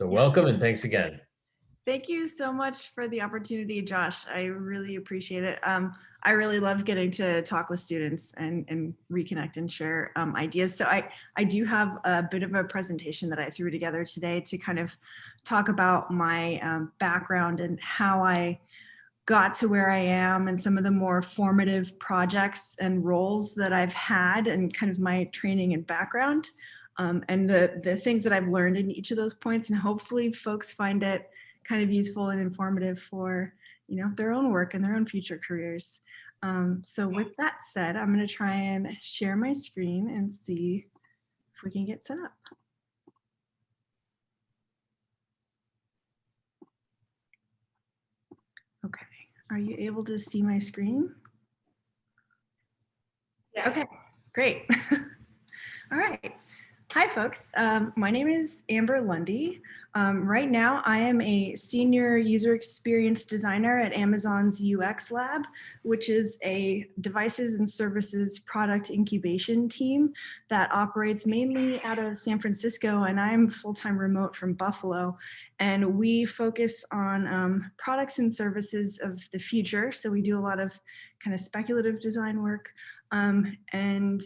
So welcome and thanks again. Thank you so much for the opportunity, Josh. I really appreciate it. I really love getting to talk with students and reconnect and share ideas. So I do have a bit of a presentation that I threw together today to kind of talk about my background and how I got to where I am and some of the more formative projects and roles that I've had and kind of my training and background and the things that I've learned in each of those points. And hopefully folks find it kind of useful and informative for, their own work and their own future careers. So with that said, I'm going to try and share my screen and see if we can get set up. Okay, are you able to see my screen? Yeah. Okay, great. All right. Hi, folks. My name is Amber Lundy. Right now, I am a senior user experience designer at Amazon's UX Lab, which is a devices and services product incubation team that operates mainly out of San Francisco, and I'm full-time remote from Buffalo. And we focus on products and services of the future. So we do a lot of kind of speculative design work and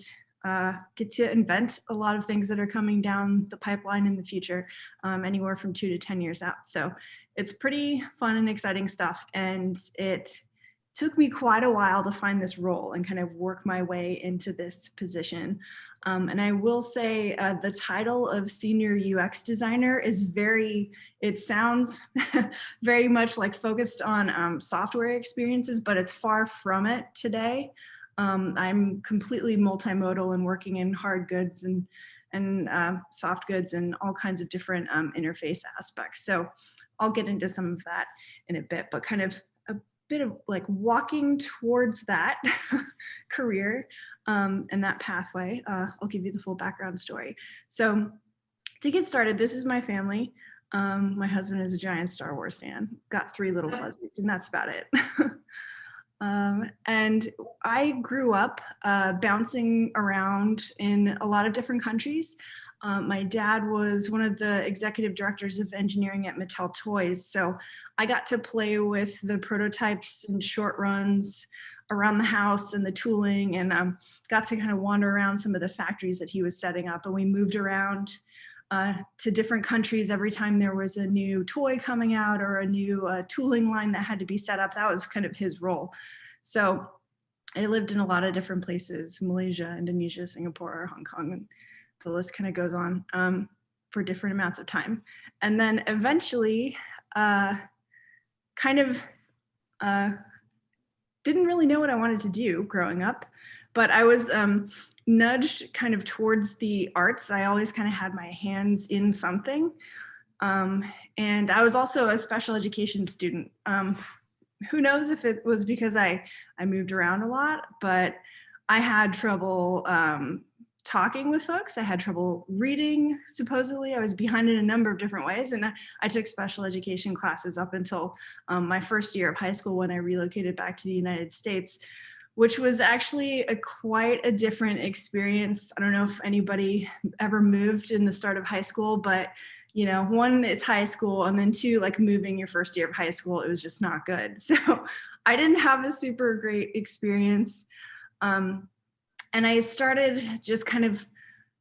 get to invent a lot of things that are coming down the pipeline in the future, anywhere from 2 to 10 years out. So it's pretty fun and exciting stuff. And it took me quite a while to find this role and kind of work my way into this position. And I will say the title of senior UX designer is it sounds very much like focused on software experiences, but it's far from it today. I'm completely multimodal and working in hard goods and soft goods and all kinds of different interface aspects. So I'll get into some of that in a bit, but kind of a bit of like walking towards that career and that pathway. I'll give you the full background story. So to get started, this is my family. My husband is a giant Star Wars fan, got 3 little fuzzies, and that's about it. And I grew up bouncing around in a lot of different countries. My dad was one of the executive directors of engineering at Mattel Toys, so I got to play with the prototypes and short runs around the house and the tooling, and got to kind of wander around some of the factories that he was setting up. And we moved around to different countries every time there was a new toy coming out or a new tooling line that had to be set up. That was kind of his role. So I lived in a lot of different places: Malaysia, Indonesia, Singapore, Hong Kong, and the list kind of goes on for different amounts of time. And then eventually didn't really know what I wanted to do growing up, but I was nudged kind of towards the arts. I always kind of had my hands in something. And I was also a special education student. Who knows if it was because I moved around a lot, but I had trouble talking with folks. I had trouble reading, supposedly. I was behind in a number of different ways. And I took special education classes up until my first year of high school when I relocated back to the United States, which was actually quite a different experience. I don't know if anybody ever moved in the start of high school, but one, it's high school, and then 2, like moving your first year of high school, it was just not good. So I didn't have a super great experience. And I started just kind of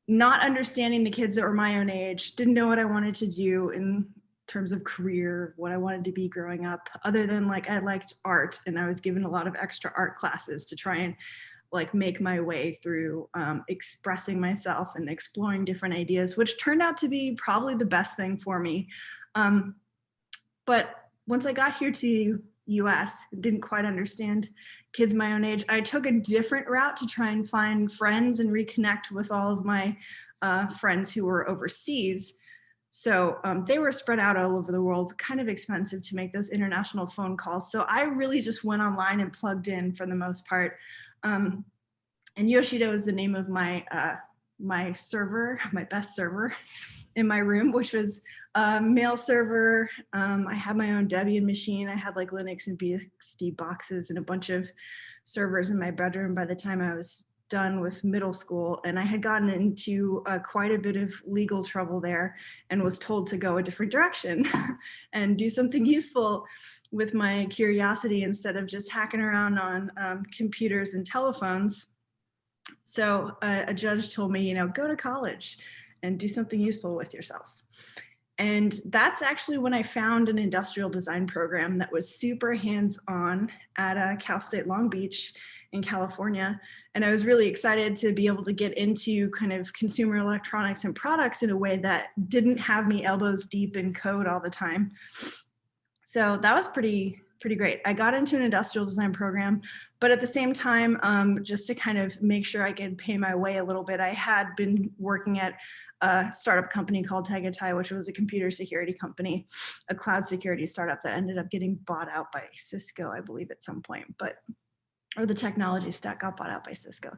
not understanding the kids that were my own age, didn't know what I wanted to do in terms of career, what I wanted to be growing up, other than like I liked art, and I was given a lot of extra art classes to try and like make my way through expressing myself and exploring different ideas, which turned out to be probably the best thing for me. But once I got here to the US, didn't quite understand kids my own age, I took a different route to try and find friends and reconnect with all of my friends who were overseas. So they were spread out all over the world, kind of expensive to make those international phone calls. So I really just went online and plugged in for the most part. And Yoshido is the name of my my server, my best server in my room, which was a mail server. I had my own Debian machine. I had like Linux and BSD boxes and a bunch of servers in my bedroom by the time I was done with middle school, and I had gotten into quite a bit of legal trouble there and was told to go a different direction and do something useful with my curiosity instead of just hacking around on computers and telephones. So a judge told me, go to college and do something useful with yourself. And that's actually when I found an industrial design program that was super hands-on at Cal State Long Beach in California. And I was really excited to be able to get into kind of consumer electronics and products in a way that didn't have me elbows deep in code all the time. So that was pretty great. I got into an industrial design program, but at the same time, just to kind of make sure I could pay my way a little bit, I had been working at a startup company called Tegatai, which was a computer security company, a cloud security startup that ended up getting bought out by Cisco, I believe, at some point, or the technology stack got bought out by Cisco.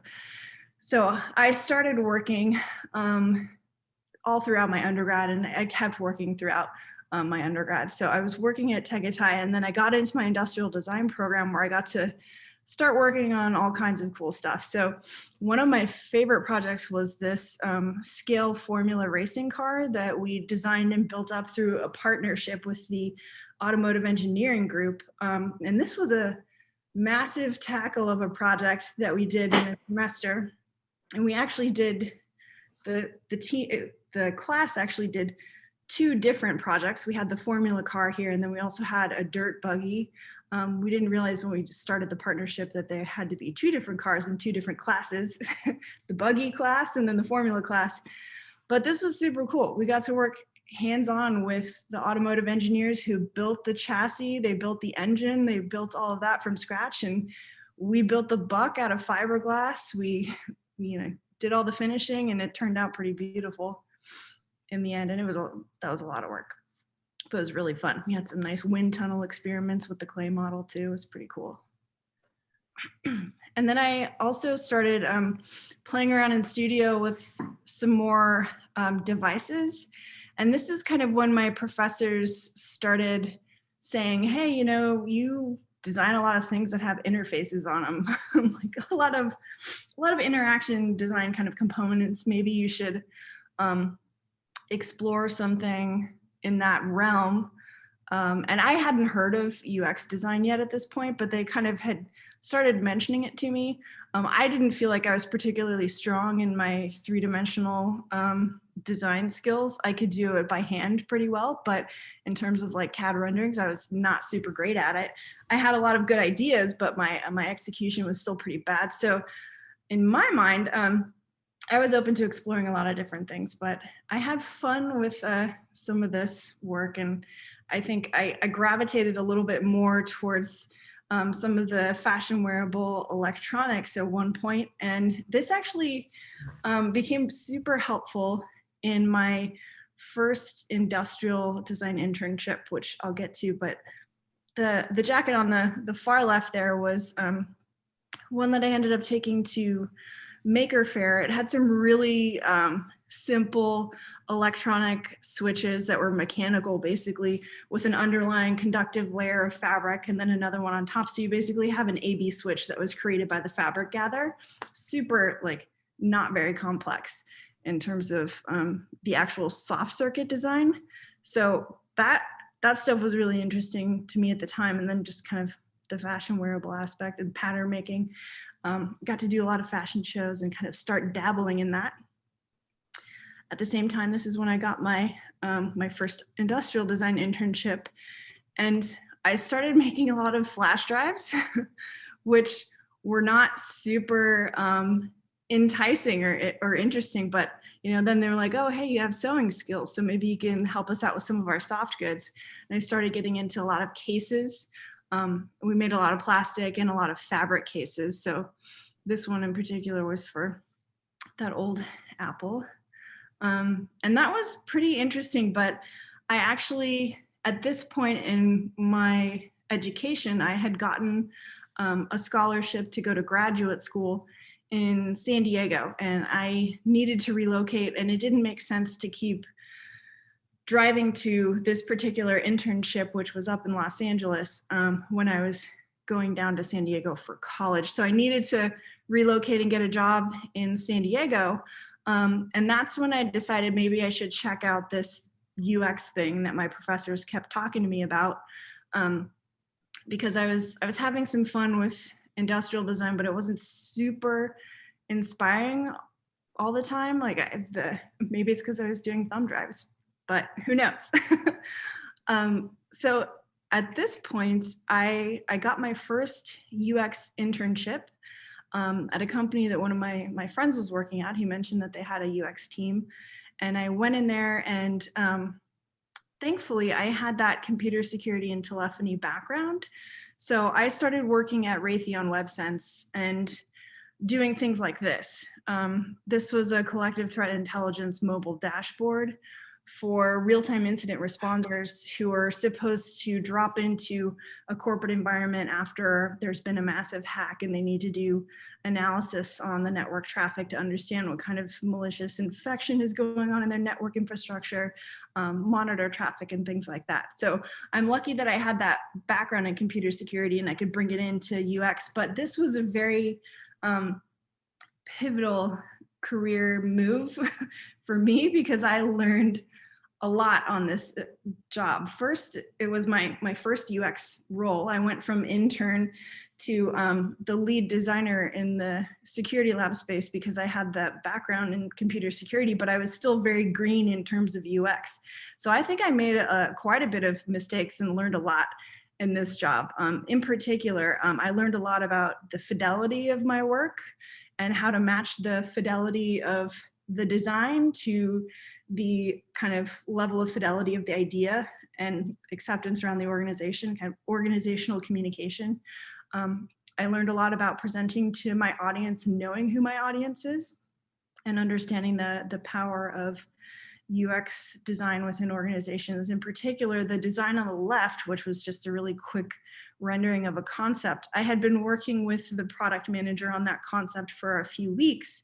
So I started working all throughout my undergrad, and I kept working throughout my undergrad. So I was working at Tegatai, and then I got into my industrial design program where I got to start working on all kinds of cool stuff. So one of my favorite projects was this scale formula racing car that we designed and built up through a partnership with the automotive engineering group. And this was a massive tackle of a project that we did in a semester. And we actually did, the class actually did 2 different projects. We had the formula car here, and then we also had a dirt buggy. We didn't realize when we started the partnership that there had to be 2 different cars in 2 different classes, the buggy class and then the formula class. But this was super cool. We got to work hands-on with the automotive engineers who built the chassis, they built the engine, they built all of that from scratch, and we built the buck out of fiberglass. We did all the finishing, and it turned out pretty beautiful in the end, and that was a lot of work, but it was really fun. We had some nice wind tunnel experiments with the clay model too. It was pretty cool. And then I also started playing around in studio with some more devices, and this is kind of when my professors started saying, hey, you design a lot of things that have interfaces on them, like a lot of interaction design kind of components. Maybe you should explore something in that realm. And I hadn't heard of UX design yet at this point, but they kind of had started mentioning it to me. I didn't feel like I was particularly strong in my 3-dimensional design skills. I could do it by hand pretty well, but in terms of like CAD renderings, I was not super great at it. I had a lot of good ideas, but my execution was still pretty bad. So in my mind, I was open to exploring a lot of different things, but I had fun with some of this work, and I think I gravitated a little bit more towards some of the fashion wearable electronics at one point, and this actually became super helpful in my first industrial design internship, which I'll get to, but the jacket on the far left there was one that I ended up taking to Maker Faire. It had some really simple electronic switches that were mechanical, basically, with an underlying conductive layer of fabric and then another one on top. So you basically have an A/B switch that was created by the fabric gather. Super, not very complex in terms of the actual soft circuit design. So that stuff was really interesting to me at the time. And then just kind of the fashion wearable aspect and pattern making. Got to do a lot of fashion shows and kind of start dabbling in that. At the same time, this is when I got my my first industrial design internship, and I started making a lot of flash drives, which were not super enticing or interesting, but then they were like, oh, hey, you have sewing skills, so maybe you can help us out with some of our soft goods. And I started getting into a lot of cases. We made a lot of plastic and a lot of fabric cases. So this one in particular was for that old Apple. And that was pretty interesting, but I actually, at this point in my education, I had gotten a scholarship to go to graduate school in San Diego, and I needed to relocate, and it didn't make sense to keep driving to this particular internship, which was up in Los Angeles, when I was going down to San Diego for college. So I needed to relocate and get a job in San Diego. And that's when I decided maybe I should check out this UX thing that my professors kept talking to me about, because I was having some fun with industrial design, but it wasn't super inspiring all the time. Like maybe it's because I was doing thumb drives, but who knows? So at this point, I got my first UX internship at a company that one of my friends was working at. He mentioned that they had a UX team, and I went in there, and thankfully I had that computer security and telephony background. So I started working at Raytheon WebSense and doing things like this. This was a collective threat intelligence mobile dashboard for real-time incident responders who are supposed to drop into a corporate environment after there's been a massive hack, and they need to do analysis on the network traffic to understand what kind of malicious infection is going on in their network infrastructure, monitor traffic and things like that. So I'm lucky that I had that background in computer security and I could bring it into UX, but this was a very pivotal career move for me because I learned a lot on this job. First, it was my first UX role. I went from intern to the lead designer in the security lab space because I had that background in computer security, but I was still very green in terms of UX. So I think I made quite a bit of mistakes and learned a lot in this job. In particular, I learned a lot about the fidelity of my work and how to match the fidelity of the design to the kind of level of fidelity of the idea and acceptance around the organization, kind of organizational communication. I learned a lot about presenting to my audience, knowing who my audience is, and understanding the power of UX design within organizations. In particular, the design on the left, which was just a really quick rendering of a concept. I had been working with the product manager on that concept for a few weeks,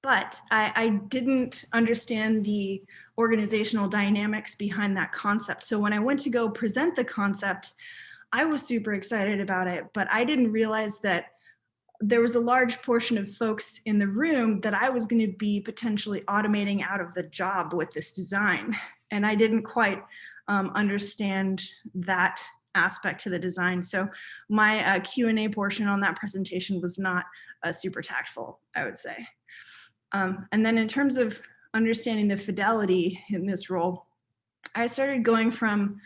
but I didn't understand the organizational dynamics behind that concept. So when I went to go present the concept, I was super excited about it, but I didn't realize that there was a large portion of folks in the room that I was going to be potentially automating out of the job with this design. And I didn't quite understand that aspect to the design. So my Q&A portion on that presentation was not super tactful, I would say. And then in terms of understanding the fidelity in this role, I started going from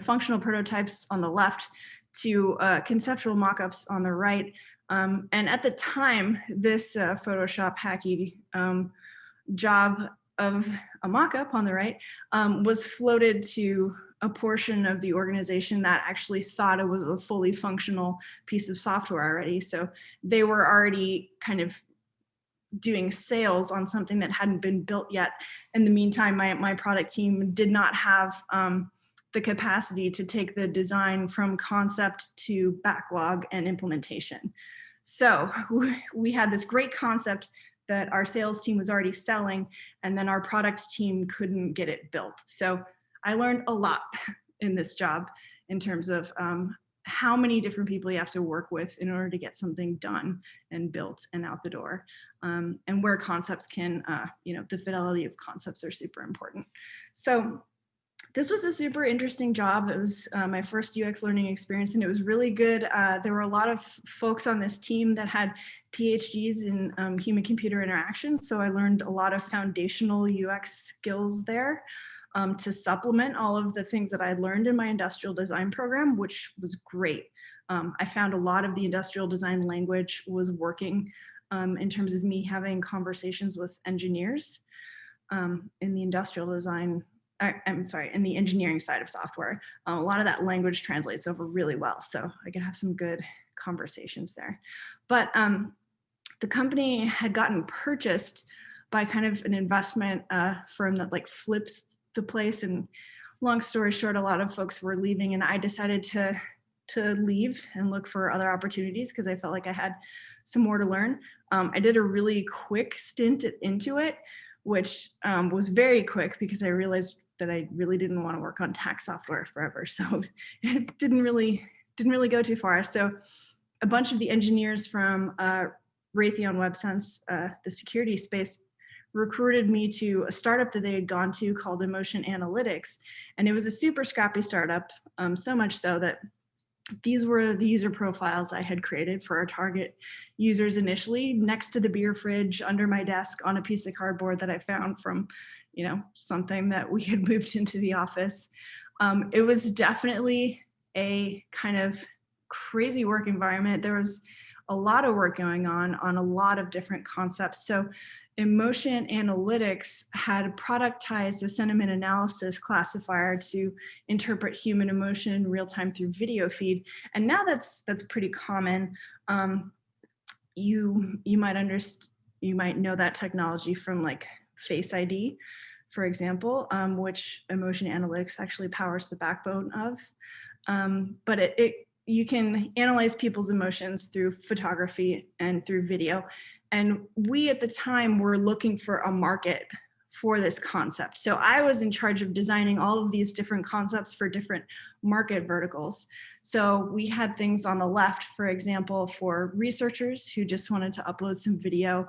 functional prototypes on the left to conceptual mockups on the right. And at the time, this Photoshop hacky job of a mockup on the right was floated to a portion of the organization that actually thought it was a fully functional piece of software already. So they were already kind of doing sales on something that hadn't been built yet. In the meantime, my product team did not have the capacity to take the design from concept to backlog and implementation. So we had this great concept that our sales team was already selling, and then our product team couldn't get it built. So I learned a lot in this job in terms of how many different people you have to work with in order to get something done and built and out the door, and where concepts can, the fidelity of concepts are super important. So this was a super interesting job. It was my first UX learning experience, and it was really good. There were a lot of folks on this team that had PhDs in human-computer interaction, so I learned a lot of foundational UX skills there to supplement all of the things that I learned in my industrial design program, which was great. I found a lot of the industrial design language was working in terms of me having conversations with engineers in the industrial design, in the engineering side of software. A lot of that language translates over really well, so I could have some good conversations there. But the company had gotten purchased by kind of an investment firm that like flips the place, and long story short, a lot of folks were leaving, and I decided to leave and look for other opportunities because I felt like I had some more to learn. I did a really quick stint at Intuit, which was very quick because I realized that I really didn't want to work on tax software forever. So it didn't really go too far. So a bunch of the engineers from Raytheon WebSense, the security space, recruited me to a startup that they had gone to called Emotion Analytics. And it was a super scrappy startup, so much so that these were the user profiles I had created for our target users initially, next to the beer fridge under my desk on a piece of cardboard that I found from, something that we had moved into the office. It was definitely a kind of crazy work environment. There was a lot of work going on a lot of different concepts. So Emotion Analytics had productized a sentiment analysis classifier to interpret human emotion in real time through video feed. And now that's pretty common. You might know that technology from like Face ID, for example, which Emotion Analytics actually powers the backbone of. But you can analyze people's emotions through photography and through video. And we at the time were looking for a market for this concept. So I was in charge of designing all of these different concepts for different market verticals. So we had things on the left, for example, for researchers who just wanted to upload some video,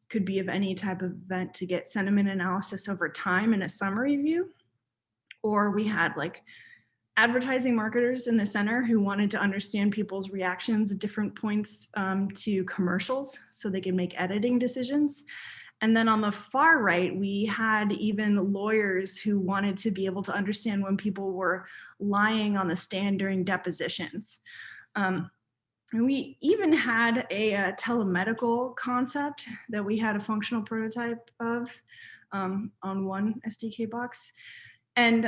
could be of any type of event to get sentiment analysis over time in a summary view. Or we had like advertising marketers in the center who wanted to understand people's reactions at different points to commercials so they could make editing decisions. And then on the far right, we had even lawyers who wanted to be able to understand when people were lying on the stand during depositions. And we even had a telemedical concept that we had a functional prototype of on one SDK box. And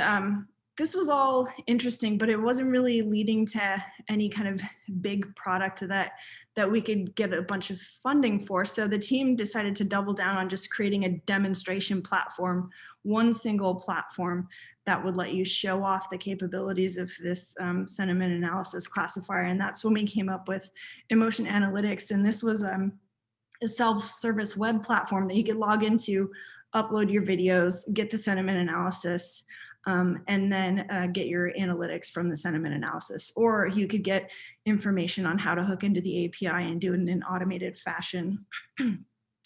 this was all interesting, but it wasn't really leading to any kind of big product that we could get a bunch of funding for. So the team decided to double down on just creating a demonstration platform, one single platform that would let you show off the capabilities of this sentiment analysis classifier. And that's when we came up with Emotion Analytics. And this was a self-service web platform that you could log into, upload your videos, get the sentiment analysis, and then get your analytics from the sentiment analysis. Or you could get information on how to hook into the API and do it in an automated fashion.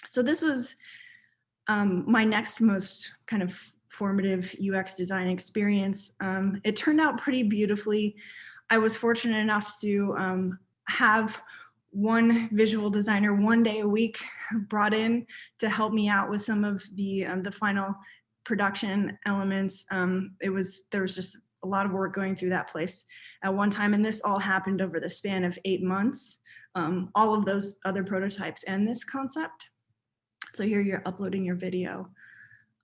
So this was my next most kind of formative UX design experience. It turned out pretty beautifully. I was fortunate enough to have one visual designer one day a week brought in to help me out with some of the final production elements. There was just a lot of work going through that place at one time, and this all happened over the span of 8 months. All of those other prototypes and this concept. So here you're uploading your video,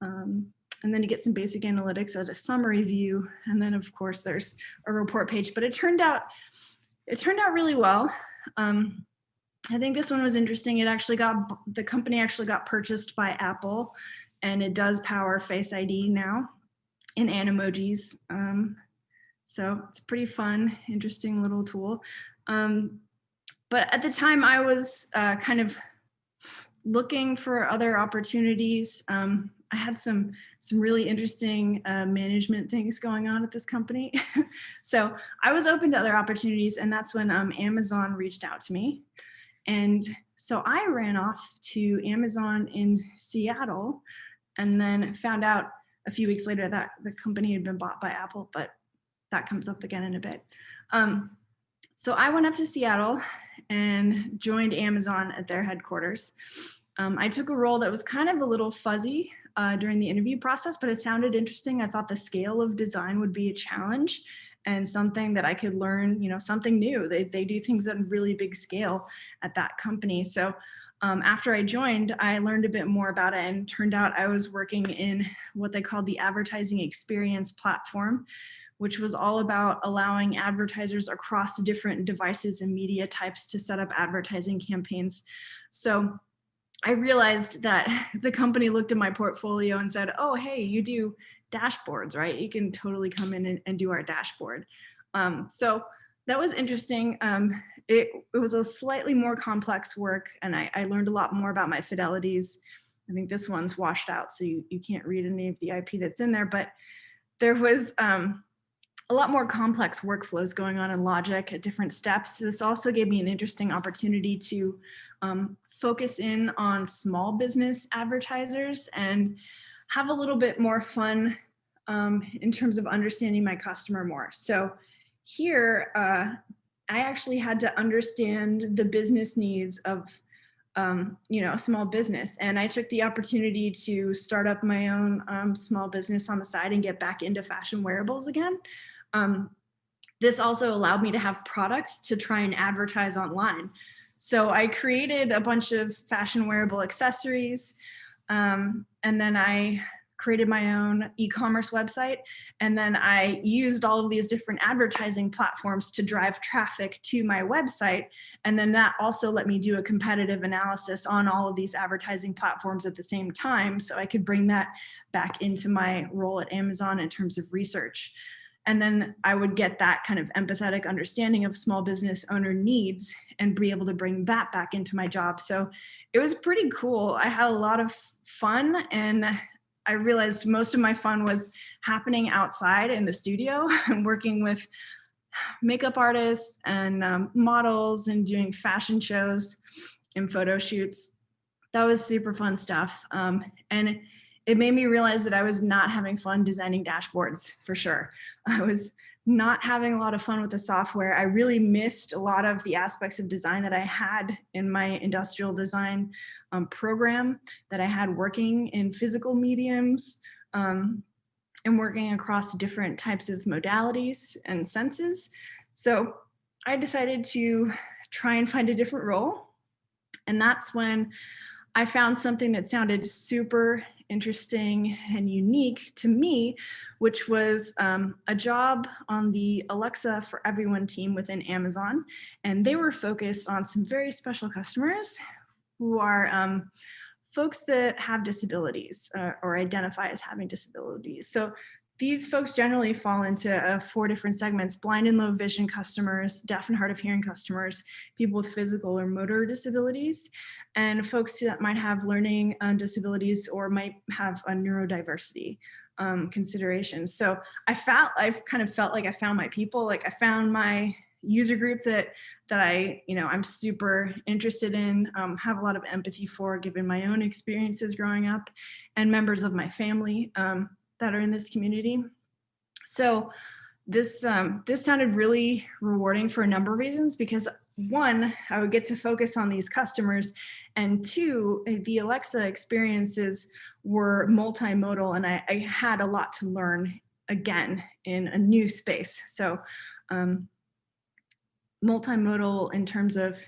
and then you get some basic analytics at a summary view, and then of course there's a report page. But it turned out really well. I think this one was interesting. The company actually got purchased by Apple, and it does power Face ID now in Animojis. So it's a pretty fun, interesting little tool. But at the time I was kind of looking for other opportunities. I had some really interesting management things going on at this company. So I was open to other opportunities, and that's when Amazon reached out to me. And so I ran off to Amazon in Seattle, and then found out a few weeks later that the company had been bought by Apple, but that comes up again in a bit. So I went up to Seattle and joined Amazon at their headquarters. I took a role that was kind of a little fuzzy during the interview process, but it sounded interesting. I thought the scale of design would be a challenge and something that I could learn, something new. They do things at a really big scale at that company. So after I joined, I learned a bit more about it, and turned out I was working in what they called the advertising experience platform, which was all about allowing advertisers across different devices and media types to set up advertising campaigns. So I realized that the company looked at my portfolio and said, oh, hey, you do dashboards, right? You can totally come in and do our dashboard. So that was interesting. It was a slightly more complex work, and I learned a lot more about my fidelities I think this one's washed out, so you can't read any of the IP that's in there, but there was a lot more complex workflows going on in logic at different steps. This also gave me an interesting opportunity to focus in on small business advertisers and have a little bit more fun in terms of understanding my customer more. So here, I actually had to understand the business needs of a small business. And I took the opportunity to start up my own small business on the side and get back into fashion wearables again. This also allowed me to have product to try and advertise online. So I created a bunch of fashion wearable accessories, and then I created my own e-commerce website. And then I used all of these different advertising platforms to drive traffic to my website. And then that also let me do a competitive analysis on all of these advertising platforms at the same time. So I could bring that back into my role at Amazon in terms of research. And then I would get that kind of empathetic understanding of small business owner needs and be able to bring that back into my job. So it was pretty cool. I had a lot of fun, and I realized most of my fun was happening outside in the studio and working with makeup artists and models and doing fashion shows and photo shoots. That was super fun stuff. And it made me realize that I was not having fun designing dashboards, for sure. I was not having a lot of fun with the software. I really missed a lot of the aspects of design that I had in my industrial design program that I had working in physical mediums and working across different types of modalities and senses. So I decided to try and find a different role. And that's when I found something that sounded super interesting and unique to me, which was a job on the Alexa for Everyone team within Amazon. And they were focused on some very special customers who are folks that have disabilities or identify as having disabilities. So these folks generally fall into 4 different segments: blind and low vision customers, deaf and hard of hearing customers, people with physical or motor disabilities, and folks that might have learning disabilities or might have a neurodiversity considerations. So I've kind of felt like I found my people, like I found my user group that I'm super interested in, have a lot of empathy for, given my own experiences growing up, and members of my family that are in this community. So this sounded really rewarding for a number of reasons, because 1, I would get to focus on these customers, and 2, the Alexa experiences were multimodal, and I had a lot to learn again in a new space. So multimodal in terms of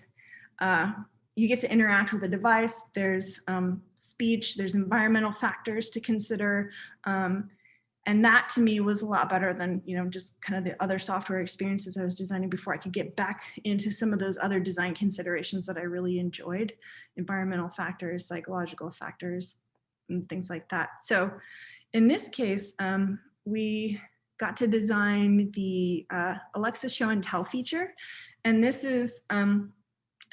you get to interact with the device, there's speech, there's environmental factors to consider. And that to me was a lot better than, just kind of the other software experiences I was designing before. I could get back into some of those other design considerations that I really enjoyed: environmental factors, psychological factors, and things like that. So in this case, we got to design the Alexa Show and Tell feature. And this is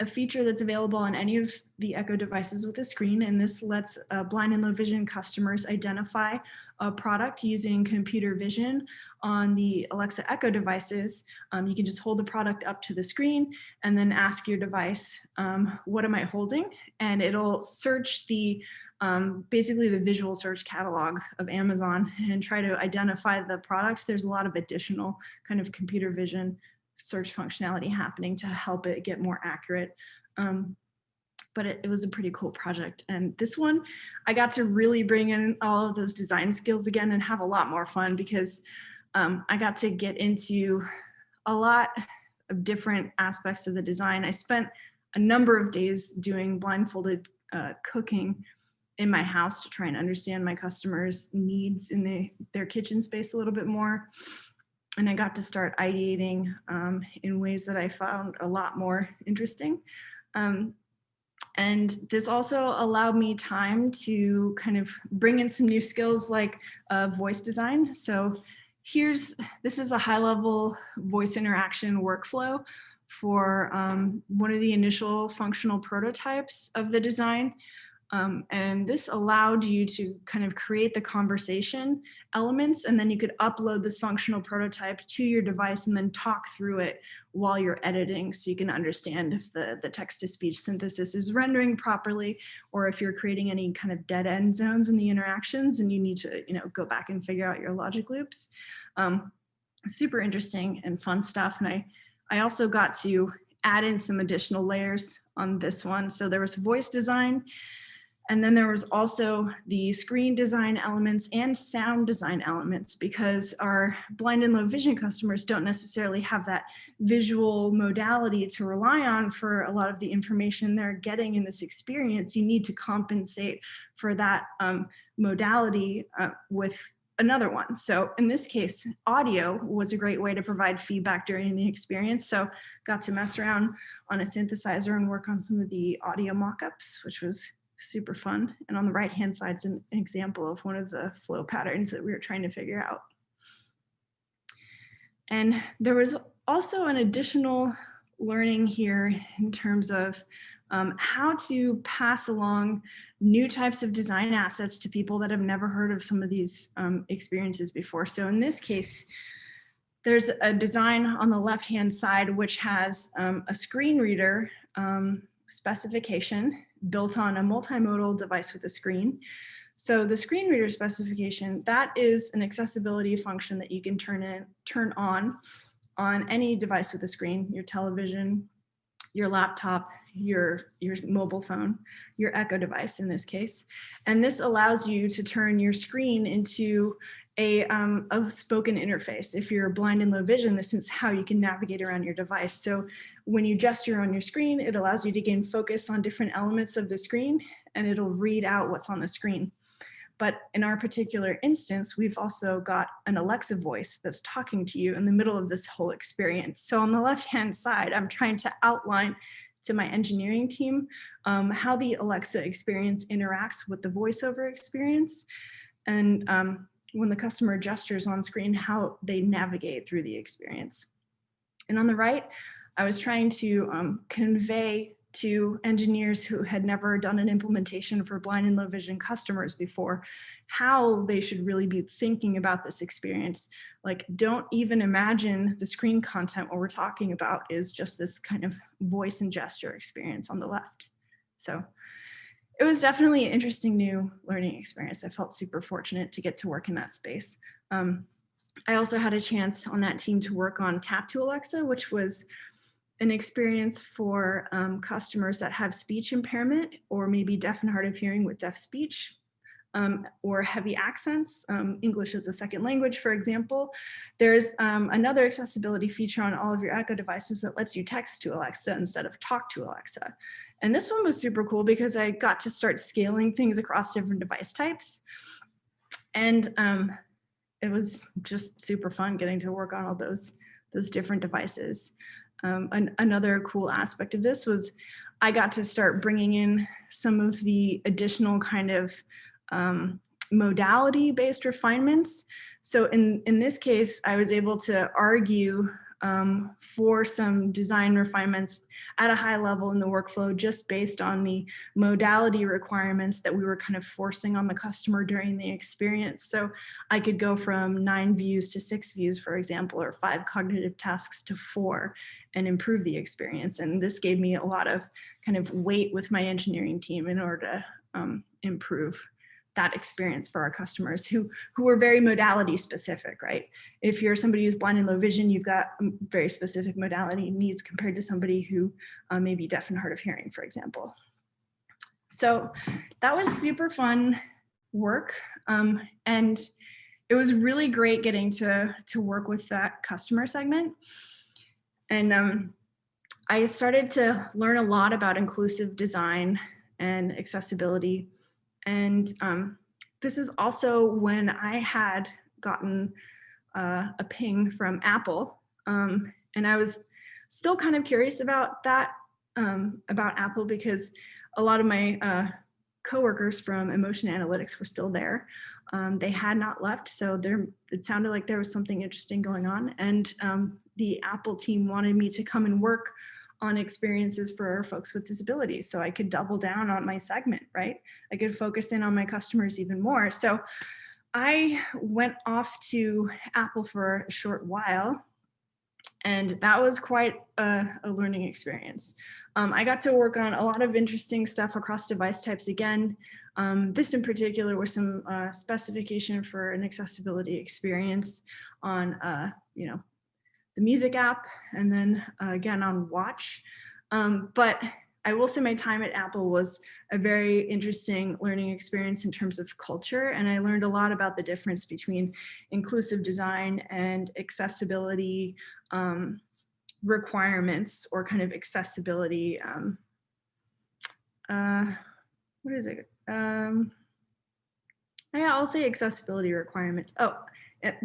a feature that's available on any of the Echo devices with a screen, and this lets blind and low vision customers identify a product using computer vision on the Alexa Echo devices. You can just hold the product up to the screen and then ask your device, what am I holding? And it'll search the basically the visual search catalog of Amazon and try to identify the product. There's a lot of additional kind of computer vision search functionality happening to help it get more accurate. But it was a pretty cool project. And this one, I got to really bring in all of those design skills again and have a lot more fun, because I got to get into a lot of different aspects of the design. I spent a number of days doing blindfolded cooking in my house to try and understand my customers' needs in their kitchen space a little bit more. And I got to start ideating in ways that I found a lot more interesting. And this also allowed me time to kind of bring in some new skills like voice design. So this is a high-level voice interaction workflow for one of the initial functional prototypes of the design. And this allowed you to kind of create the conversation elements, and then you could upload this functional prototype to your device and then talk through it while you're editing, so you can understand if the text-to-speech synthesis is rendering properly, or if you're creating any kind of dead end zones in the interactions and you need to, go back and figure out your logic loops. Super interesting and fun stuff. And I also got to add in some additional layers on this one. So there was voice design, and then there was also the screen design elements and sound design elements, because our blind and low vision customers don't necessarily have that visual modality to rely on for a lot of the information they're getting in this experience. You need to compensate for that modality with another one. So in this case, audio was a great way to provide feedback during the experience. So got to mess around on a synthesizer and work on some of the audio mock-ups, which was super fun. And on the right-hand side is an example of one of the flow patterns that we were trying to figure out. And there was also an additional learning here in terms of how to pass along new types of design assets to people that have never heard of some of these experiences before. So in this case, there's a design on the left-hand side which has a screen reader specification built on a multimodal device with a screen. So the screen reader specification, that is an accessibility function that you can turn on any device with a screen, your television, your laptop, your mobile phone, your Echo device in this case. And this allows you to turn your screen into a spoken interface. If you're blind and low vision, this is how you can navigate around your device. So when you gesture on your screen, it allows you to gain focus on different elements of the screen, and it'll read out what's on the screen. But in our particular instance, we've also got an Alexa voice that's talking to you in the middle of this whole experience. So on the left-hand side, I'm trying to outline to my engineering team how the Alexa experience interacts with the voiceover experience, and when the customer gestures on screen, how they navigate through the experience. And on the right, I was trying to convey to engineers who had never done an implementation for blind and low vision customers before how they should really be thinking about this experience. Like, don't even imagine the screen content. What we're talking about is just this kind of voice and gesture experience on the left. So it was definitely an interesting new learning experience. I felt super fortunate to get to work in that space. I also had a chance on that team to work on Tap to Alexa, which was an experience for customers that have speech impairment, or maybe deaf and hard of hearing with deaf speech, or heavy accents, English as a second language, for example. There's another accessibility feature on all of your Echo devices that lets you text to Alexa instead of talk to Alexa. And this one was super cool because I got to start scaling things across different device types. And it was just super fun getting to work on all those different devices. Another cool aspect of this was I got to start bringing in some of the additional kind of modality-based refinements. So in this case, I was able to argue for some design refinements at a high level in the workflow, just based on the modality requirements that we were kind of forcing on the customer during the experience. So I could go from 9 views to 6 views, for example, or 5 cognitive tasks to 4, and improve the experience. And this gave me a lot of kind of weight with my engineering team in order to improve that experience for our customers who are very modality specific, right? If you're somebody who's blind and low vision, you've got very specific modality needs compared to somebody who may be deaf and hard of hearing, for example. So that was super fun work. And it was really great getting to work with that customer segment. And I started to learn a lot about inclusive design and accessibility. And this is also when I had gotten a ping from Apple. And I was still kind of curious about that, about Apple, because a lot of my coworkers from Emotion Analytics were still there. They had not left, so it sounded like there was something interesting going on. And the Apple team wanted me to come and work on experiences for folks with disabilities. So I could double down on my segment, right? I could focus in on my customers even more. So I went off to Apple for a short while, and that was quite a learning experience. I got to work on a lot of interesting stuff across device types again. This in particular was some specification for an accessibility experience on, the music app, and then again on Watch. But I will say my time at Apple was a very interesting learning experience in terms of culture, and I learned a lot about the difference between inclusive design and accessibility requirements, or kind of accessibility, what is it? Yeah, I'll say accessibility requirements. Oh,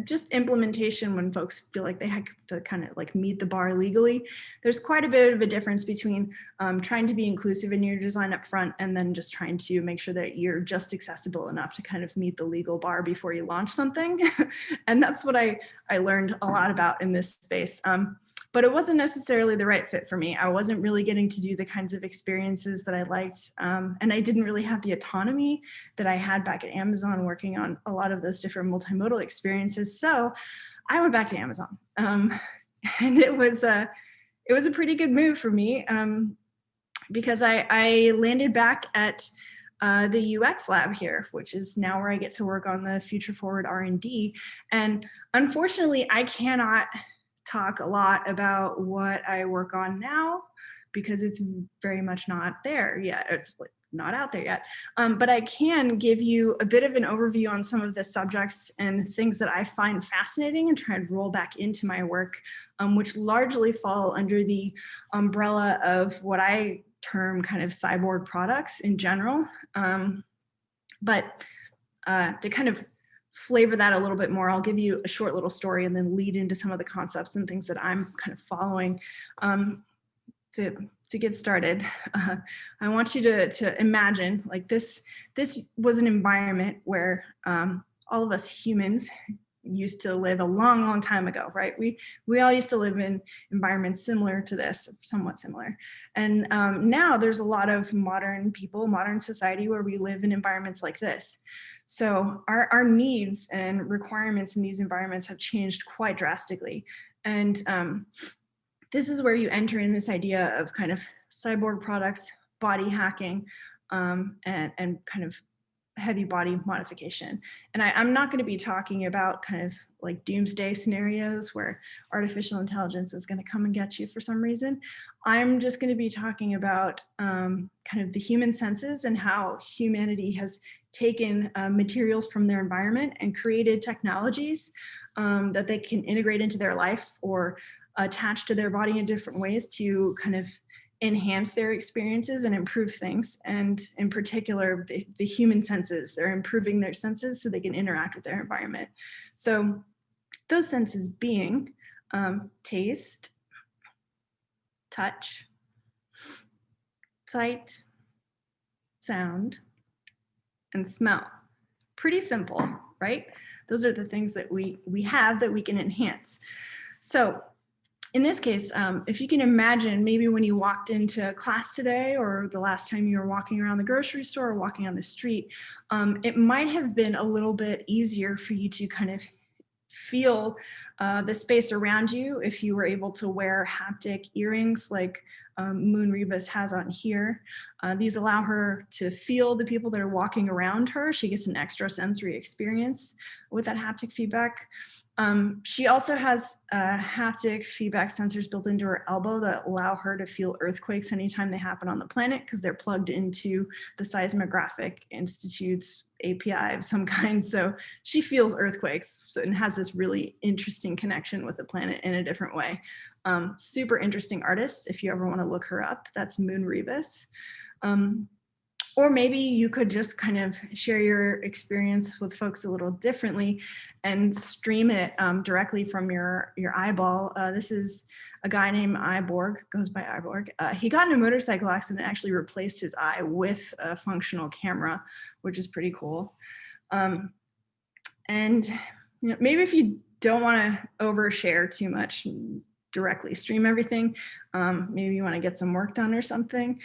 just implementation when folks feel like they have to kind of like meet the bar legally. There's quite a bit of a difference between trying to be inclusive in your design up front and then just trying to make sure that you're just accessible enough to kind of meet the legal bar before you launch something. And that's what I learned a lot about in this space. But it wasn't necessarily the right fit for me. I wasn't really getting to do the kinds of experiences that I liked. And I didn't really have the autonomy that I had back at Amazon working on a lot of those different multimodal experiences. So I went back to Amazon. And it was a pretty good move for me, because I landed back at the UX lab here, which is now where I get to work on the future forward R&D. And unfortunately, I cannot talk a lot about what I work on now because it's very much not there yet. It's not out there yet. But I can give you a bit of an overview on some of the subjects and things that I find fascinating and try and roll back into my work, which largely fall under the umbrella of what I term kind of cyborg products in general. But to kind of flavor that a little bit more, I'll give you a short little story and then lead into some of the concepts and things that I'm kind of following. To get started, I want you to imagine like this was an environment where all of us humans used to live a long time ago, right? We all used to live in environments similar to this, somewhat similar. And now there's a lot of modern people, modern society where we live in environments like this. So our needs and requirements in these environments have changed quite drastically. And this is where you enter in this idea of kind of cyborg products, body hacking, and kind of heavy body modification. And I'm not going to be talking about kind of like doomsday scenarios where artificial intelligence is going to come and get you for some reason. I'm just going to be talking about kind of the human senses and how humanity has taken materials from their environment and created technologies that they can integrate into their life or attach to their body in different ways to kind of enhance their experiences and improve things. And in particular, the human senses, they're improving their senses so they can interact with their environment. So those senses being taste, touch, sight, sound, and smell. Pretty simple, right? Those are the things that we have that we can enhance. So in this case, if you can imagine maybe when you walked into class today or the last time you were walking around the grocery store or walking on the street, it might have been a little bit easier for you to kind of feel the space around you if you were able to wear haptic earrings like Moon Rebus has on here. These allow her to feel the people that are walking around her. She gets an extra sensory experience with that haptic feedback. She also has haptic feedback sensors built into her elbow that allow her to feel earthquakes anytime they happen on the planet because they're plugged into the Seismographic Institute's API of some kind. So she feels earthquakes and has this really interesting connection with the planet in a different way. Super interesting artist. If you ever want to look her up, that's Moon Rebus. Or maybe you could just kind of share your experience with folks a little differently and stream it directly from your eyeball. This is a guy named Iborg, goes by Iborg. He got in a motorcycle accident and actually replaced his eye with a functional camera, which is pretty cool. And maybe if you don't want to overshare too much, directly stream everything. Maybe you want to get some work done or something.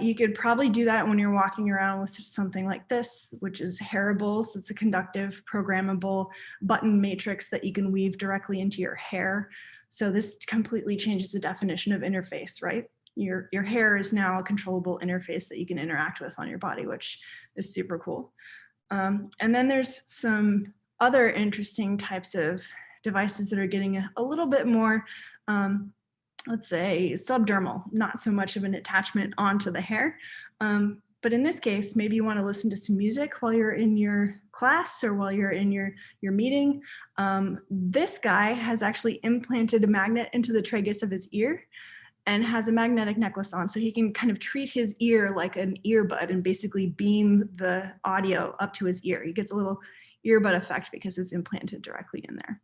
You could probably do that when you're walking around with something like this, which is Hairables. It's a conductive, programmable button matrix that you can weave directly into your hair. So this completely changes the definition of interface, right? Your hair is now a controllable interface that you can interact with on your body, which is super cool. And then there's some other interesting types of devices that are getting a little bit more, let's say, subdermal, not so much of an attachment onto the hair. But in this case, maybe you want to listen to some music while you're in your class or while you're in your meeting. This guy has actually implanted a magnet into the tragus of his ear and has a magnetic necklace on, so he can kind of treat his ear like an earbud and basically beam the audio up to his ear. He gets a little earbud effect because it's implanted directly in there.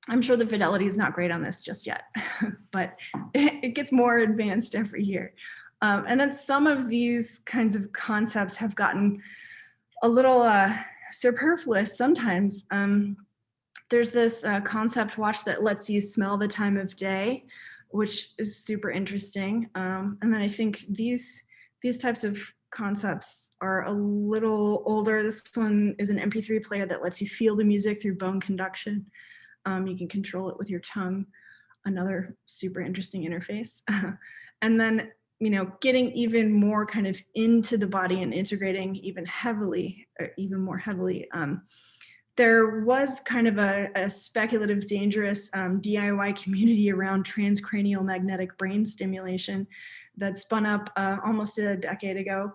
I'm sure the fidelity is not great on this just yet, but it gets more advanced every year. And then some of these kinds of concepts have gotten a little superfluous sometimes. There's this concept watch that lets you smell the time of day, which is super interesting. And then I think these types of concepts are a little older. This one is an MP3 player that lets you feel the music through bone conduction. You can control it with your tongue, another super interesting interface. And then, you know, getting even more kind of into the body and integrating even more heavily. There was kind of a speculative, dangerous DIY community around transcranial magnetic brain stimulation that spun up almost a decade ago.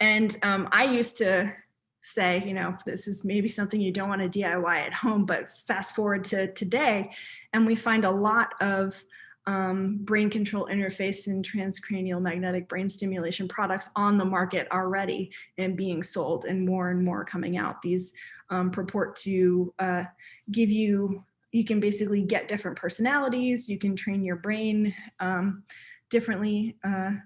And I used to say, you know, this is maybe something you don't want to DIY at home, but fast forward to today, and we find a lot of brain control interface and transcranial magnetic brain stimulation products on the market already and being sold, and more coming out. These purport to give you can basically get different personalities. You can train your brain differently.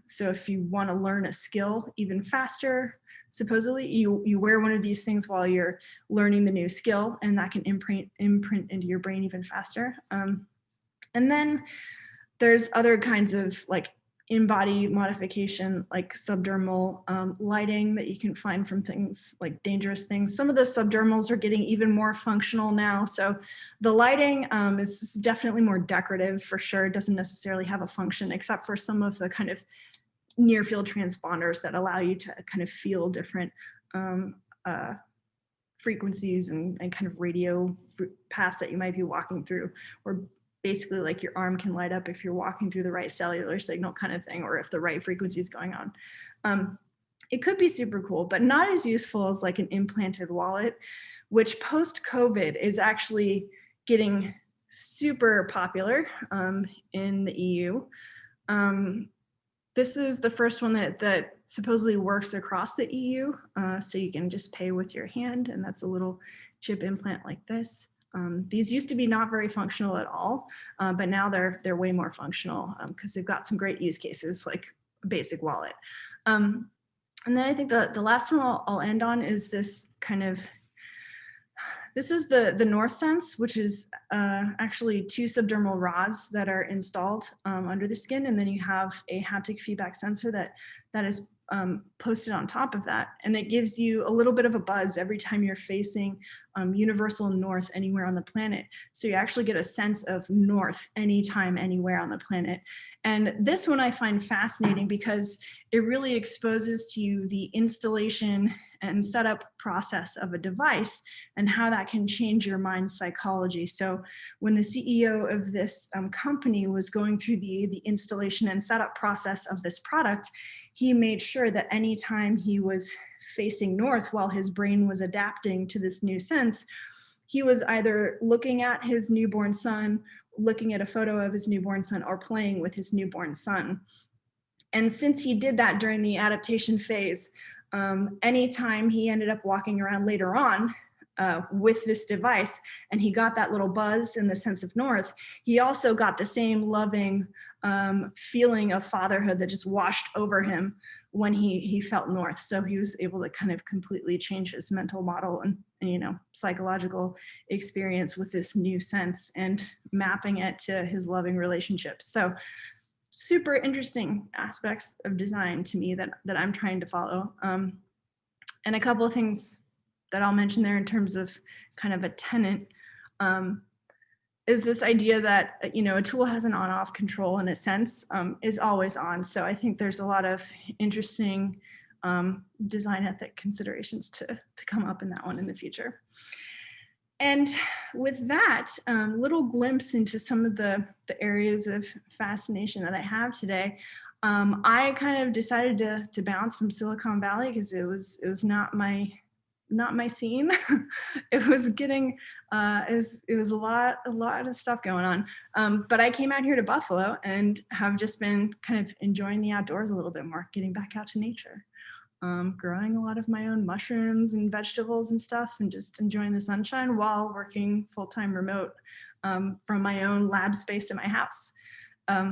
So if you want to learn a skill even faster, supposedly you wear one of these things while you're learning the new skill, and that can imprint into your brain even faster. And then there's other kinds of like in-body modification, like subdermal lighting that you can find from things like dangerous things. Some of the subdermals are getting even more functional now. So the lighting is definitely more decorative for sure. It doesn't necessarily have a function, except for some of the kind of near field transponders that allow you to kind of feel different frequencies and kind of radio paths that you might be walking through, or basically like your arm can light up if you're walking through the right cellular signal kind of thing, or if the right frequency is going on. It could be super cool, but not as useful as like an implanted wallet, which post-COVID is actually getting super popular in the EU. This is the first one that supposedly works across the EU. So you can just pay with your hand, and that's a little chip implant like this. These used to be not very functional at all, but now they're way more functional because they've got some great use cases like a basic wallet. And then I think the last one I'll end on is this kind of, this is the North Sense, which is actually 2 subdermal rods that are installed under the skin, and then you have a haptic feedback sensor that is posted on top of that, and it gives you a little bit of a buzz every time you're facing universal north anywhere on the planet. So you actually get a sense of north anytime, anywhere on the planet. And this one I find fascinating because it really exposes to you the installation and setup process of a device and how that can change your mind's psychology. So when the CEO of this company was going through the installation and setup process of this product, he made sure that anytime he was facing north while his brain was adapting to this new sense, he was either looking at his newborn son, looking at a photo of his newborn son, or playing with his newborn son. And since he did that during the adaptation phase, anytime he ended up walking around later on, with this device, and he got that little buzz and the sense of north, he also got the same loving feeling of fatherhood that just washed over him when he felt north. So he was able to kind of completely change his mental model and you know, psychological experience with this new sense and mapping it to his loving relationships. So super interesting aspects of design to me that I'm trying to follow. And a couple of things that I'll mention there in terms of kind of a tenet is this idea that, you know, a tool has an on-off control in a sense, is always on. So I think there's a lot of interesting design ethic considerations to come up in that one in the future. And with that, little glimpse into some of the areas of fascination that I have today, I kind of decided to bounce from Silicon Valley because it was not my scene. It was getting, it was a lot of stuff going on. But I came out here to Buffalo and have just been kind of enjoying the outdoors a little bit more, getting back out to nature. Growing a lot of my own mushrooms and vegetables and stuff, and just enjoying the sunshine while working full-time remote from my own lab space in my house.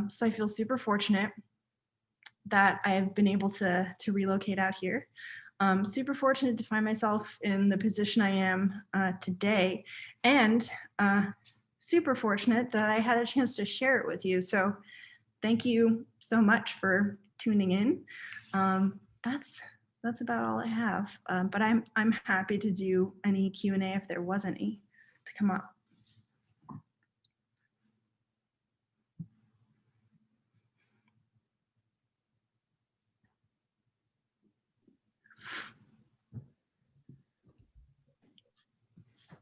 So I feel super fortunate that I've been able to relocate out here. Super fortunate to find myself in the position I am today, and super fortunate that I had a chance to share it with you. So thank you so much for tuning in. That's about all I have, but I'm happy to do any Q&A if there was any to come up.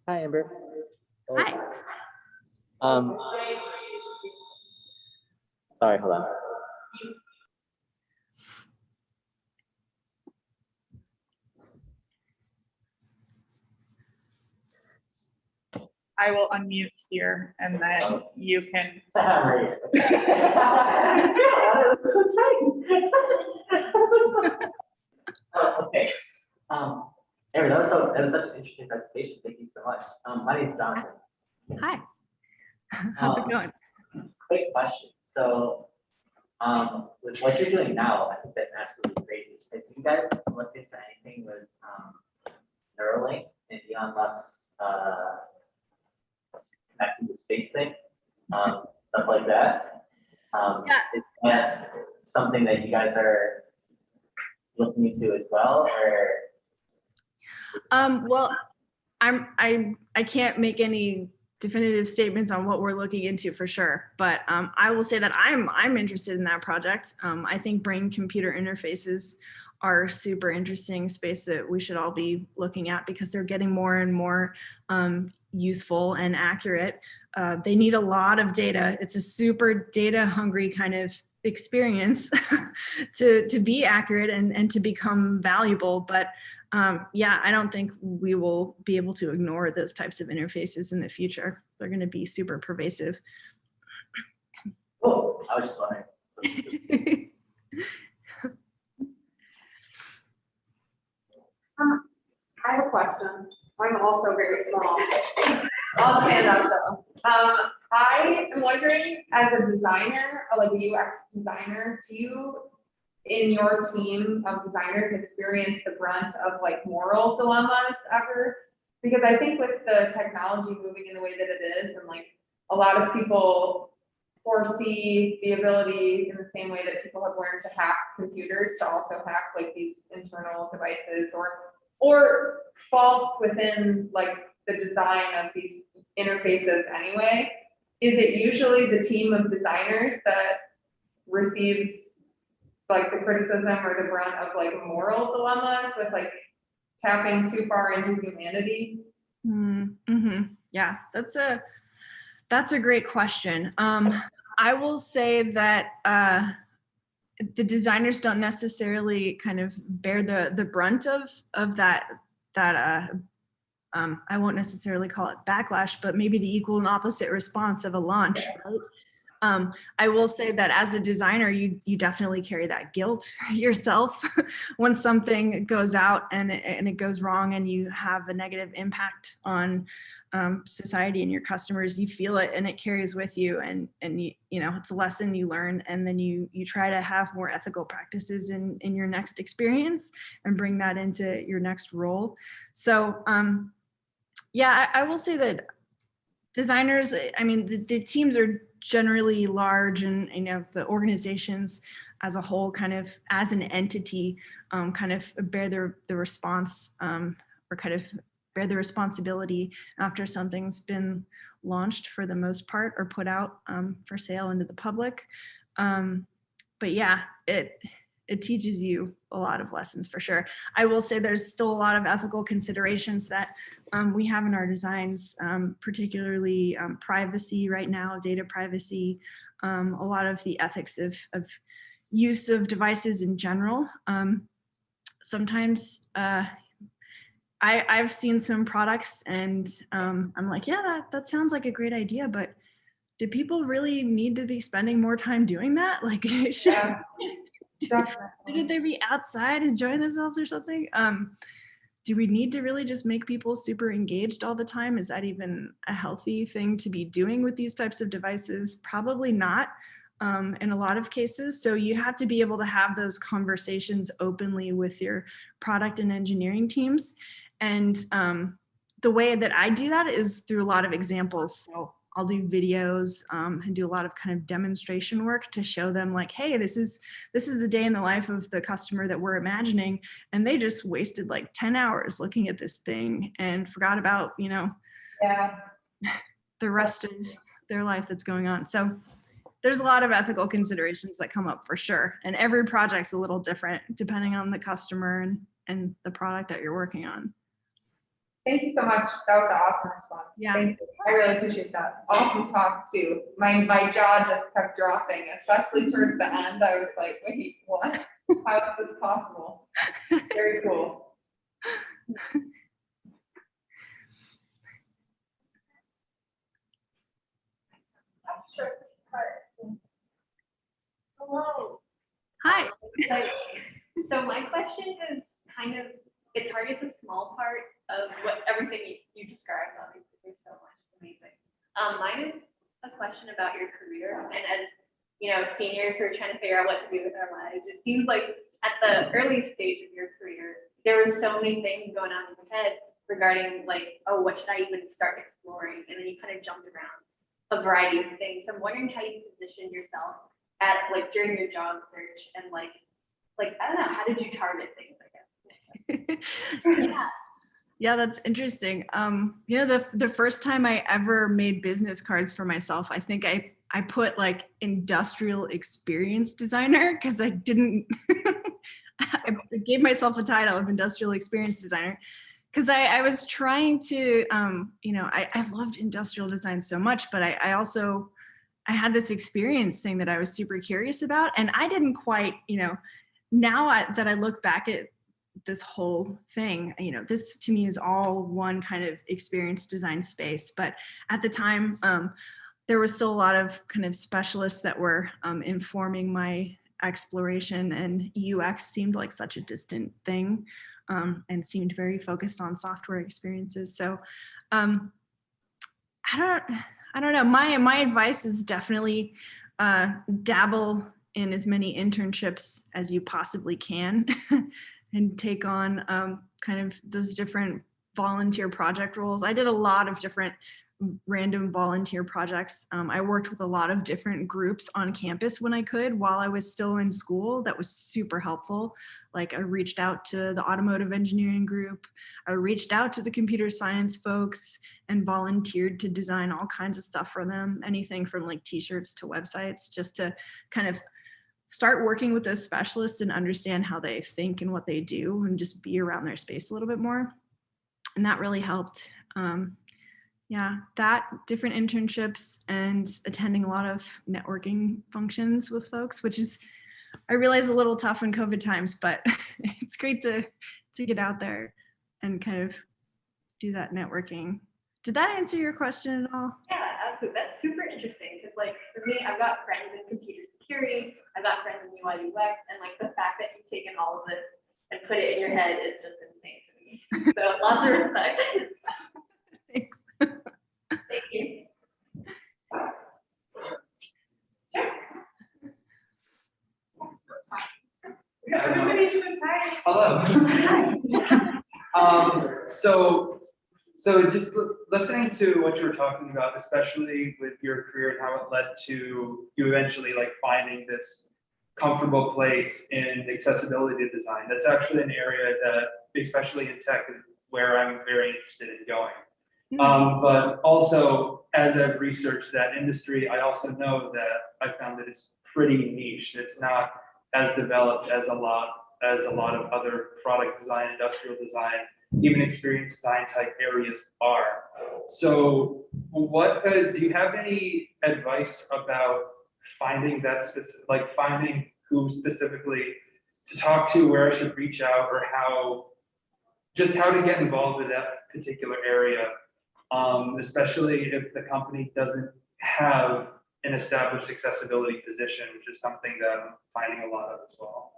Hi, Amber. Hi. Sorry, hold on. I will unmute here and then you can. Okay. Amber, that was such an interesting presentation. Thank you so much. My name is Jonathan. Hi. How's it going? Quick question. So, with what you're doing now, I think that's absolutely crazy. Have you guys looked into anything with Neuralink and Elon Musk's connecting to space thing, stuff like that? Yeah. Is that something that you guys are looking into as well, or? Well, I can't make any definitive statements on what we're looking into for sure, but I will say that I'm interested in that project. I think brain-computer interfaces are super interesting space that we should all be looking at because they're getting more and more useful and accurate. They need a lot of data. It's a super data-hungry kind of experience to be accurate and to become valuable, but yeah, I don't think we will be able to ignore those types of interfaces in the future. They're going to be super pervasive. Oh, I was just wondering. I have a question. I'm also very small. I'll stand up though. I am wondering, as a designer, like a UX designer, do you, in your team of designers, experience the brunt of like moral dilemmas ever? Because I think with the technology moving in the way that it is, and like a lot of people foresee the ability in the same way that people have learned to hack computers to also hack like these internal devices or faults within like the design of these interfaces anyway. Is it usually the team of designers that receives like the criticism or the brunt of like moral dilemmas with like tapping too far into humanity? Mm-hmm. Yeah, that's a great question. I will say that the designers don't necessarily kind of bear the brunt of that I won't necessarily call it backlash, but maybe the equal and opposite response of a launch, right? I will say that as a designer, you definitely carry that guilt yourself when something goes out and it goes wrong and you have a negative impact on society and your customers. You feel it and it carries with you, and you know, it's a lesson you learn, and then you try to have more ethical practices in your next experience and bring that into your next role. So yeah, I will say that designers, I mean, the teams are generally large, and you know, the organizations as a whole, kind of as an entity, kind of bear the response, or kind of bear the responsibility after something's been launched for the most part, or put out for sale into the public. But yeah, it teaches you a lot of lessons for sure. I will say there's still a lot of ethical considerations that we have in our designs, particularly privacy right now, data privacy, a lot of the ethics of use of devices in general. Sometimes I've seen some products and I'm like, yeah, that sounds like a great idea, but do people really need to be spending more time doing that? Like, shouldn't they be outside enjoying themselves or something? Do we need to really just make people super engaged all the time? Is that even a healthy thing to be doing with these types of devices? Probably not, in a lot of cases. So you have to be able to have those conversations openly with your product and engineering teams. And the way that I do that is through a lot of examples. So I'll do videos and do a lot of kind of demonstration work to show them, like, hey, this is the day in the life of the customer that we're imagining, and they just wasted like 10 hours looking at this thing and forgot about, you know, the rest of their life that's going on. So there's a lot of ethical considerations that come up for sure, and every project's a little different depending on the customer and the product that you're working on. Thank you so much. That was an awesome response. Yeah. Thank you. I really appreciate that. Awesome talk too. My jaw just kept dropping, especially towards the end. I was like, wait, what? How is this possible? Very cool. Hello. Hi. So my question is kind of, it targets a small part of what everything you described. Obviously, there's so much amazing. Mine is a question about your career, and as you know, seniors who are trying to figure out what to do with their lives, it seems like at the early stage of your career, there were so many things going on in your head regarding like, oh, what should I even start exploring? And then you kind of jumped around a variety of things. So I'm wondering how you positioned yourself at like during your job search, and like I don't know, how did you target things, I guess? Yeah, that's interesting. You know, the first time I ever made business cards for myself, I think I put like industrial experience designer, because I didn't I gave myself a title of industrial experience designer because I was trying to you know, I loved industrial design so much, but I also had this experience thing that I was super curious about, and I didn't quite, you know, now that I look back at this whole thing, you know, this to me is all one kind of experience design space. But at the time, there was still a lot of kind of specialists that were informing my exploration, and UX seemed like such a distant thing, and seemed very focused on software experiences. So I don't know. My advice is definitely dabble in as many internships as you possibly can and take on kind of those different volunteer project roles. I did a lot of different random volunteer projects. I worked with a lot of different groups on campus when I could while I was still in school. That was super helpful. Like I reached out to the automotive engineering group. I reached out to the computer science folks and volunteered to design all kinds of stuff for them. Anything from like t-shirts to websites, just to kind of start working with those specialists and understand how they think and what they do, and just be around their space a little bit more. And that really helped. Yeah, that, different internships, and attending a lot of networking functions with folks, which is, I realize, a little tough in COVID times, but it's great to get out there and kind of do that networking. Did that answer your question at all? Yeah, that's super interesting because like for me, I've got friends in computer security, I've got friends in UI UX, and like the fact that you've taken all of this and put it in your head is just insane to me. So lots of respect. Thanks. Thank you. Everybody's so tired. Hello. So just listening to what you were talking about, especially with your career and how it led to you eventually like finding this comfortable place in accessibility design. That's actually an area that, especially in tech, is where I'm very interested in going. But also, as I've researched that industry, I also know that I found that it's pretty niche. It's not as developed as a lot of other product design, industrial design, even experience design type areas are. So what do you have any advice about finding that specific, like finding who specifically to talk to, where I should reach out, or how to get involved with that particular area, especially if the company doesn't have an established accessibility position, which is something that I'm finding a lot of as well.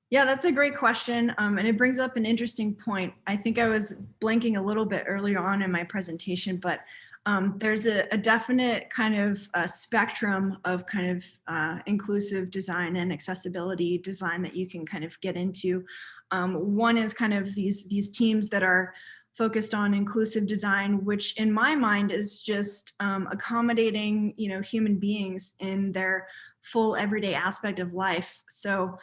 Yeah, that's a great question. And it brings up an interesting point. I think I was blanking a little bit earlier on in my presentation, but there's a definite kind of spectrum of kind of inclusive design and accessibility design that you can kind of get into. One is kind of these teams that are focused on inclusive design, which in my mind is just accommodating, human beings in their full everyday aspect of life. So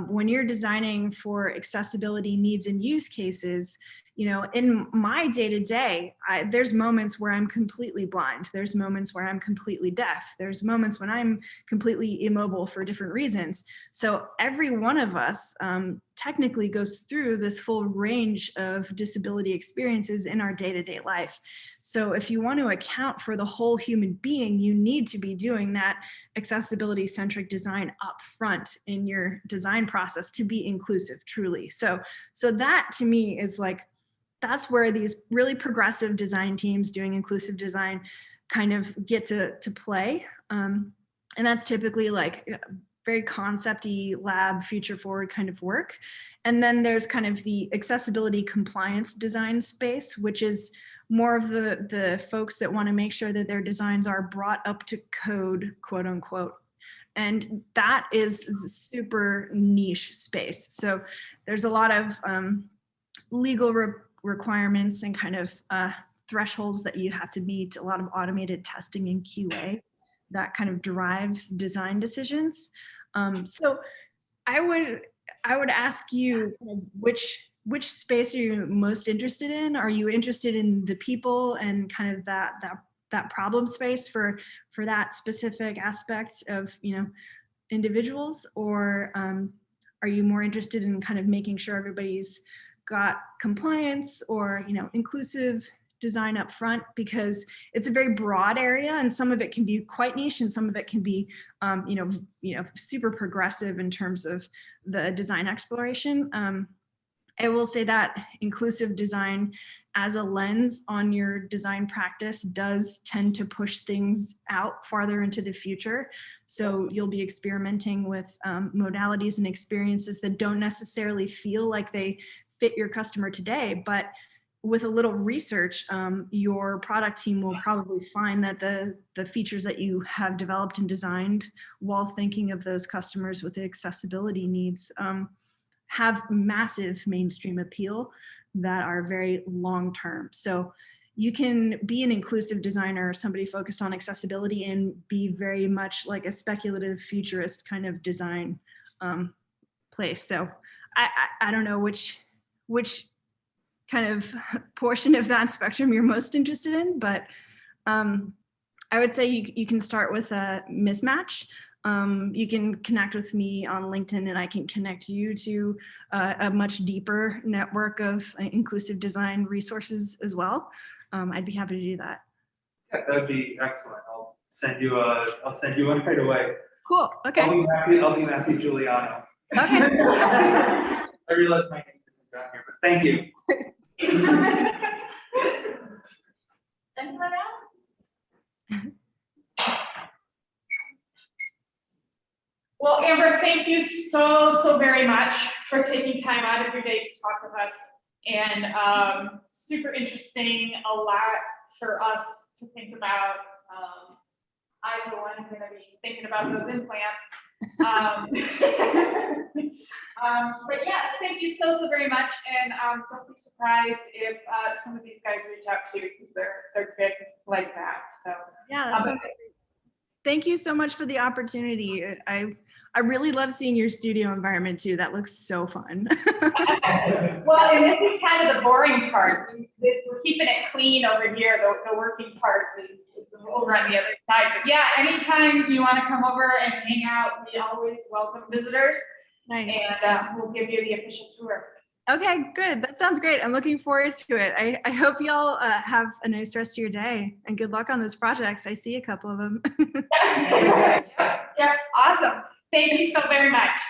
when you're designing for accessibility needs and use cases, in my day-to-day, there's moments where I'm completely blind. There's moments where I'm completely deaf. There's moments when I'm completely immobile for different reasons. So every one of us technically goes through this full range of disability experiences in our day-to-day life. So if you want to account for the whole human being, you need to be doing that accessibility-centric design up front in your design process to be inclusive, truly. So that to me is like, that's where these really progressive design teams doing inclusive design kind of get to play. And that's typically like very concept-y, lab, future forward kind of work. And then there's kind of the accessibility compliance design space, which is more of the folks that want to make sure that their designs are brought up to code, quote unquote. And that is the super niche space. So there's a lot of legal requirements and kind of thresholds that you have to meet, a lot of automated testing and QA that kind of drives design decisions. So I would ask you which space are you most interested in? Are you interested in the people and kind of that problem space for that specific aspect of individuals, or are you more interested in kind of making sure everybody's got compliance or inclusive design up front? Because it's a very broad area, and some of it can be quite niche and some of it can be super progressive in terms of the design exploration. I will say that inclusive design as a lens on your design practice does tend to push things out farther into the future. So you'll be experimenting with modalities and experiences that don't necessarily feel like they fit your customer today, but with a little research, your product team will probably find that the features that you have developed and designed while thinking of those customers with accessibility needs have massive mainstream appeal that are very long-term. So you can be an inclusive designer, somebody focused on accessibility, and be very much like a speculative futurist kind of design place. So I don't know which kind of portion of that spectrum you're most interested in, but I would say you can start with a mismatch. You can connect with me on LinkedIn and I can connect you to a much deeper network of inclusive design resources as well. I'd be happy to do that. Yeah, that would be excellent. I'll send you one right away. Cool. Okay. I'll be Matthew Giuliano. Okay. I realize my name isn't down here, but thank you. Anyone else? Well, Amber, thank you so very much for taking time out of your day to talk with us. And super interesting, a lot for us to think about. I, for one, am gonna be thinking about those implants. But yeah, thank you so very much. And don't be surprised if some of these guys reach out to you because they're good like that. So Yeah, that sounds great. Thank you so much for the opportunity. I really love seeing your studio environment too. That looks so fun. well, and this is kind of the boring part. We're keeping it clean over here. The working part is over on the other side. But yeah, anytime you want to come over and hang out, we always welcome visitors. Nice. And we'll give you the official tour. Okay, good. That sounds great. I'm looking forward to it. I hope y'all have a nice rest of your day and good luck on those projects. I see a couple of them. Yeah, awesome. Thank you so very much.